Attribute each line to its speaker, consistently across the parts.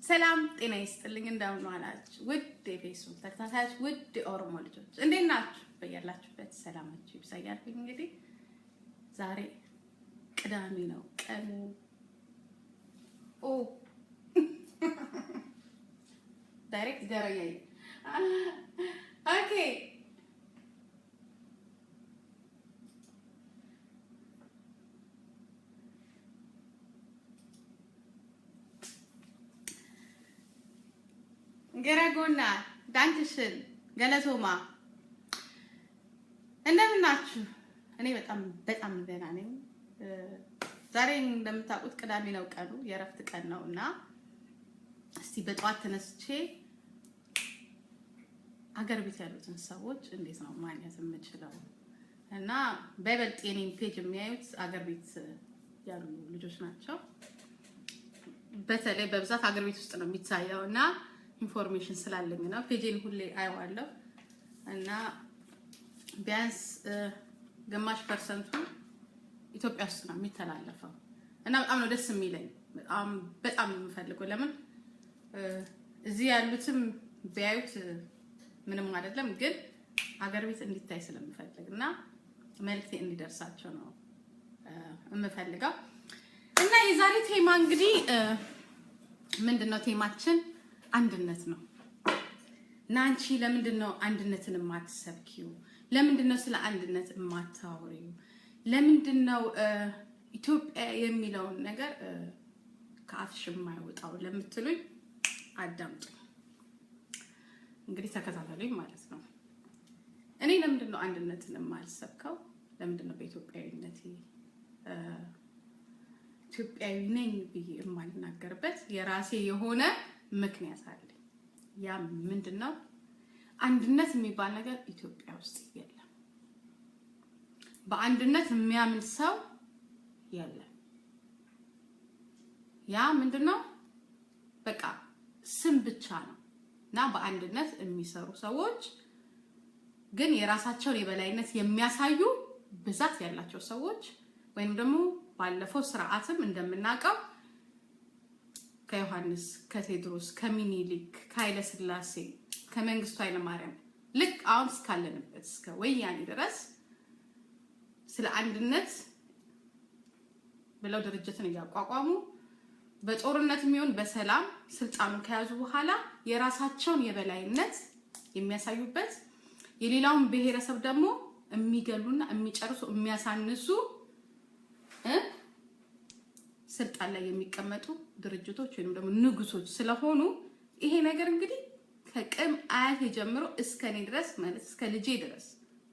Speaker 1: ሰላም ጤና ይስጥልኝ እንደምን ዋላችሁ ውድ የፌስቡክ ተከታታዮች ውድ ኦሮሞ ልጆች እንዴት ናችሁ በያላችሁበት ሰላማችሁ ይብዛ እያልኩኝ እንግዲህ ዛሬ ቅዳሜ ነው ቀኑ ዳይሬክት ገረያይ ኦኬ ገረጎና ዳንክሽን ገለቶማ እንደምን ናችሁ እኔ በጣም ደህና ነኝ ዛሬ እንደምታውቁት ቅዳሜ ነው ቀኑ የረፍት ቀን ነውና እስቲ በጧት ተነስቼ አገር ቤት ያሉትን ሰዎች እንዴት ነው ማግኘት የምችለው እና በይበልጥ የኔን ፔጅ የሚያዩት አገር ቤት ያሉ ልጆች ናቸው በተለይ በብዛት አገር ቤት ውስጥ ነው የሚታየውና ኢንፎርሜሽን ስላለኝ ነው ፔጅን ሁሌ አይዋለሁ እና ቢያንስ ግማሽ ፐርሰንቱ ኢትዮጵያ ውስጥ ነው የሚተላለፈው እና በጣም ነው ደስ የሚለኝ በጣም የምፈልገው ለምን እዚህ ያሉትም ቢያዩት ምንም አይደለም ግን አገር ቤት እንዲታይ ስለምፈልግና መልክቴ እንዲደርሳቸው ነው የምፈልገው እና የዛሬ ቴማ እንግዲህ ምንድነው ቴማችን አንድነት ነው ናንቺ ለምንድነው አንድነትን ማትሰብኪው ለምንድነው ስለ አንድነት ማታወሪው ለምንድነው ኢትዮጵያ የሚለው ነገር ከአፍሽ የማይወጣው ለምትሉኝ አዳምጡ እንግዲህ ተከታተሉኝ ማለት ነው እኔ ለምንድነው አንድነትን ማልሰብከው ለምንድነው በኢትዮጵያዊነቴ ኢትዮጵያዊ ነኝ ብዬ የማልናገርበት የራሴ የሆነ ምክንያት አለ ያ ምንድነው አንድነት የሚባል ነገር ኢትዮጵያ ውስጥ የለም በአንድነት የሚያምን ሰው የለም ያ ምንድነው በቃ ስም ብቻ ነውና በአንድነት የሚሰሩ ሰዎች ግን የራሳቸውን የበላይነት የሚያሳዩ ብዛት ያላቸው ሰዎች ወይም ደግሞ ባለፈው ስርዓትም እንደምናቀው ከዮሐንስ ከቴድሮስ ከሚኒሊክ ከኃይለ ሥላሴ ከመንግስቱ ኃይለ ማርያም ልክ አሁን እስካለንበት እስከ ወያኔ ድረስ ስለ አንድነት ብለው ድርጅትን ያቋቋሙ በጦርነት የሚሆን በሰላም ስልጣኑን ከያዙ በኋላ የራሳቸውን የበላይነት የሚያሳዩበት የሌላውን ብሔረሰብ ደግሞ የሚገሉና የሚጨርሱ የሚያሳንሱ ስልጣን ላይ የሚቀመጡ ድርጅቶች ወይም ደግሞ ንጉሶች ስለሆኑ ይሄ ነገር እንግዲህ ከቀም አያት ጀምሮ እስከኔ ድረስ ማለት እስከ ልጄ ድረስ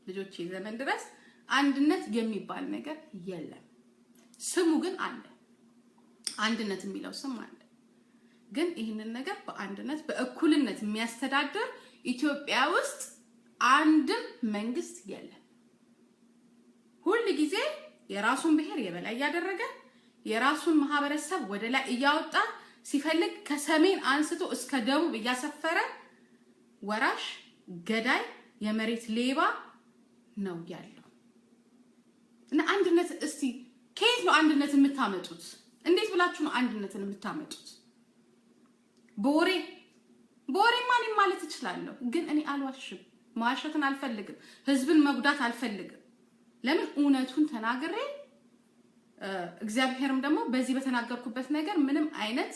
Speaker 1: ልጆቼ ዘመን ድረስ አንድነት የሚባል ነገር የለም ስሙ ግን አለ አንድነት የሚለው ስም አለ ግን ይሄንን ነገር በአንድነት በእኩልነት የሚያስተዳድር ኢትዮጵያ ውስጥ አንድም መንግስት የለም ሁሉ ጊዜ የራሱን ብሔር የበላይ ያደረገ የራሱን ማህበረሰብ ወደ ላይ ያወጣ ሲፈልግ ከሰሜን አንስቶ እስከ ደቡብ ያሰፈረ ወራሽ ገዳይ የመሬት ሌባ ነው ያለው እና አንድነት እስቲ ከየት ነው አንድነት የምታመጡት እንዴት ብላችሁ ነው አንድነትን የምታመጡት ቦሬ ማን ማለት ይችላል ግን እኔ አልዋሽም ማሸትን አልፈልግም ህዝብን መጉዳት አልፈልግም ለምን እውነቱን ተናግሬ እግዚአብሔርም ደግሞ በዚህ በተናገርኩበት ነገር ምንም አይነት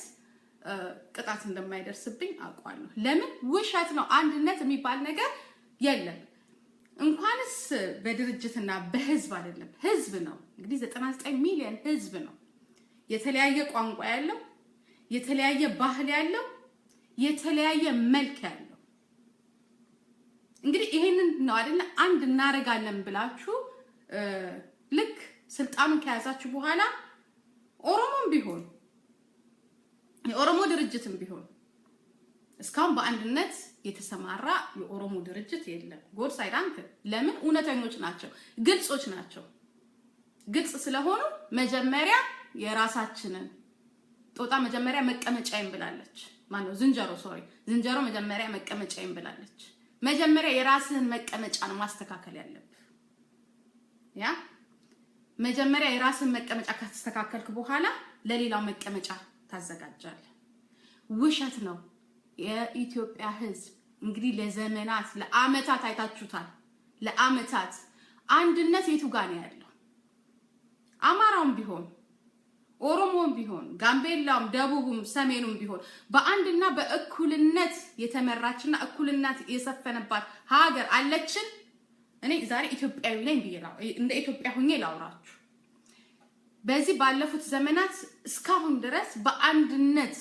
Speaker 1: ቅጣት እንደማይደርስብኝ አውቃለሁ ለምን ውሸት ነው አንድነት የሚባል ነገር የለም እንኳንስ በድርጅትና በህዝብ አይደለም ህዝብ ነው እንግዲህ 99 ሚሊዮን ህዝብ ነው የተለያየ ቋንቋ ያለው የተለያየ ባህል ያለው የተለያየ መልክ ያለው እንግዲህ ይሄንን ነው አይደል አንድ እናረጋለን ብላችሁ ልክ ስልጣኑን ከያዛችሁ በኋላ ኦሮሞም ቢሆን የኦሮሞ ድርጅትም ቢሆን እስካሁን በአንድነት የተሰማራ የኦሮሞ ድርጅት የለም ጎድ ሳይዳንክ ለምን እውነተኞች ናቸው ግልጾች ናቸው ግልጽ ስለሆኑ መጀመሪያ የራሳችንን ጦጣ መጀመሪያ መቀመጫዬን ብላለች ማነው ዝንጀሮ መጀመሪያ መቀመጫዬን ብላለች መጀመሪያ የራስህን መቀመጫ ነው ማስተካከል ያለብህ ያ መጀመሪያ የራስህን መቀመጫ ካስተካከልክ በኋላ ለሌላው መቀመጫ ታዘጋጃለህ ውሸት ነው የኢትዮጵያ ህዝብ እንግዲህ ለዘመናት ለአመታት አይታችሁታል ለአመታት አንድነት የቱ ጋር ነው ያለው አማራውም ቢሆን ኦሮሞም ቢሆን ጋምቤላም ደቡብም ሰሜኑም ቢሆን በአንድና በእኩልነት የተመራችና እኩልነት የሰፈነባት ሀገር አለችን እኔ ዛሬ ኢትዮጵያዊ ነኝ ብዬላው እንደ ኢትዮጵያ ሆኜ ላውራችሁ በዚህ ባለፉት ዘመናት እስካሁን ድረስ በአንድነት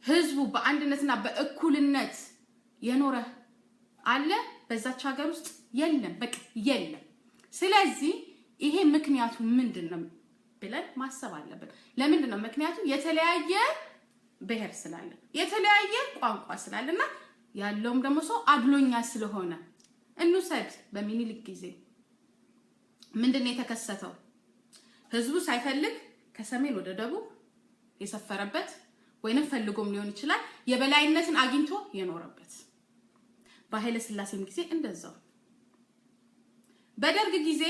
Speaker 1: ህዝቡ በአንድነትና በእኩልነት የኖረ አለ በዛች ሀገር ውስጥ የለም በቃ የለም ስለዚህ ይሄ ምክንያቱ ምንድነው ብለን ማሰብ አለብን ለምንድነው ምክንያቱ የተለያየ ብሔር ስላለ የተለያየ ቋንቋ ስላለና ያለውም ደግሞ ሰው አድሎኛ ስለሆነ እንውሰድ በሚኒሊክ ጊዜ ምንድነው የተከሰተው ህዝቡ ሳይፈልግ ከሰሜን ወደ ደቡብ የሰፈረበት ወይንም ፈልጎም ሊሆን ይችላል የበላይነትን አግኝቶ የኖረበት በኃይለ ሥላሴም ጊዜ እንደዛው በደርግ ጊዜ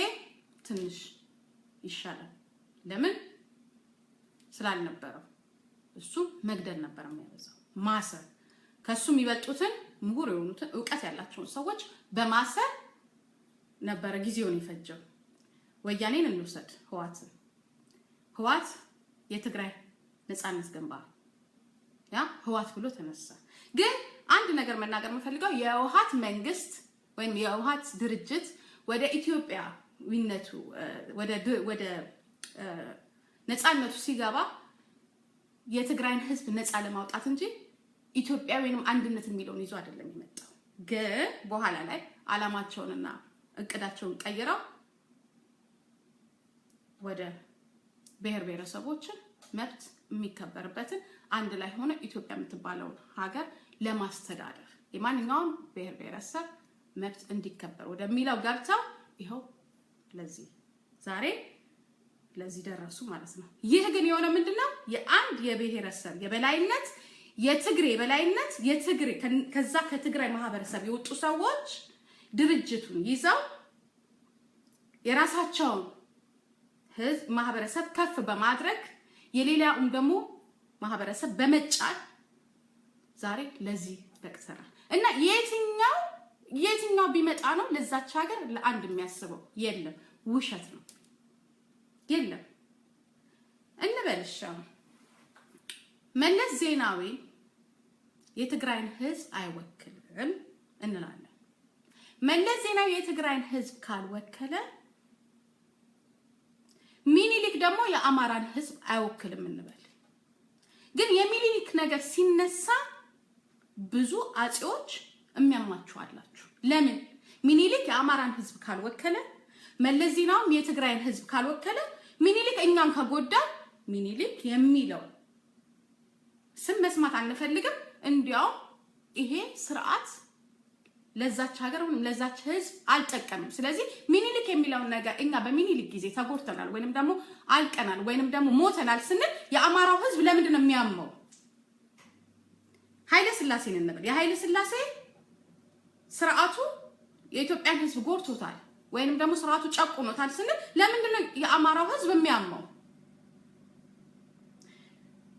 Speaker 1: ትንሽ ይሻላል ለምን ስላልነበረው እሱ መግደል ነበር የሚያበዛው ማሰር ከሱም ይበልጡትን ምሁር የሆኑትን ዕውቀት ያላቸውን ሰዎች በማሰር ነበር ጊዜውን ይፈጀው ወያኔን እንውሰድ ህዋት የትግራይ ነፃነት ግንባር ያ ህዋት ብሎ ተነሳ ግን አንድ ነገር መናገር የምፈልገው የህወሓት መንግስት ወይም የህወሓት ድርጅት ወደ ኢትዮጵያዊነቱ ወደ ነፃነቱ ሲገባ የትግራይን ህዝብ ነፃ ለማውጣት እንጂ ኢትዮጵያዊንም አንድነት የሚለውን ይዞ አይደለም የመጣው። ግን በኋላ ላይ አላማቸውንና እቅዳቸውን ቀይረው ወደ ብሔር ብሔረሰቦችን መብት የሚከበርበትን አንድ ላይ ሆነ ኢትዮጵያ የምትባለው ሀገር ለማስተዳደር የማንኛውም ብሔር ብሔረሰብ መብት እንዲከበር ወደሚለው ገብተው ይኸው ለዚህ ዛሬ ለዚህ ደረሱ ማለት ነው። ይህ ግን የሆነ ምንድነው የአንድ የብሔረሰብ የበላይነት የትግሬ የበላይነት የትግሬ ከዛ ከትግራይ ማህበረሰብ የወጡ ሰዎች ድርጅቱን ይዘው የራሳቸውን ህዝብ ማህበረሰብ ከፍ በማድረግ የሌላውን ደግሞ ማህበረሰብ በመጫን ዛሬ ለዚህ በቅተናል እና የትኛው ቢመጣ ነው ለዛች ሀገር ለአንድ የሚያስበው? የለም፣ ውሸት ነው። የለም እንበልሻው መለስ ዜናዊ የትግራይን ህዝብ አይወክልም እንላለን። መለስ ዜናዊ የትግራይን ህዝብ ካልወከለ ሚኒሊክ ደግሞ የአማራን ህዝብ አይወክልም እንበል። ግን የሚኒሊክ ነገር ሲነሳ ብዙ አጼዎች የሚያማችሁ አላችሁ። ለምን? ሚኒሊክ የአማራን ህዝብ ካልወከለ መለስ ዜናዊም የትግራይን ህዝብ ካልወከለ ሚኒሊክ እኛን ከጎዳ ሚኒሊክ የሚለው ስም መስማት አንፈልግም። እንዲያው ይሄ ስርዓት ለዛች ሀገር ወይም ለዛች ህዝብ አልጠቀምም። ስለዚህ ሚኒሊክ የሚለውን ነገር እኛ በሚኒሊክ ጊዜ ተጎድተናል ወይንም ደግሞ አልቀናል ወይንም ደግሞ ሞተናል ስንል የአማራው ህዝብ ለምንድን ነው የሚያመው? ኃይለ ሥላሴን እንበል። የኃይለ ሥላሴ ስርዓቱ የኢትዮጵያን ህዝብ ጎድቶታል ወይንም ደግሞ ስርዓቱ ጨቁኖታል ስንል ለምንድን ነው የአማራው ህዝብ የሚያመው?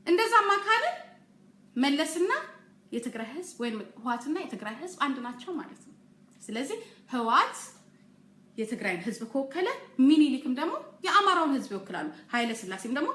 Speaker 1: እንደዛማ ካለ መለስና የትግራይ ህዝብ ወይም ህወሓትና የትግራይ ህዝብ አንድ ናቸው ማለት ነው። ስለዚህ ህወሓት የትግራይን ህዝብ ከወከለ ሚኒሊክም ደግሞ የአማራውን ህዝብ ይወክላሉ። ኃይለ ሥላሴም ደግሞ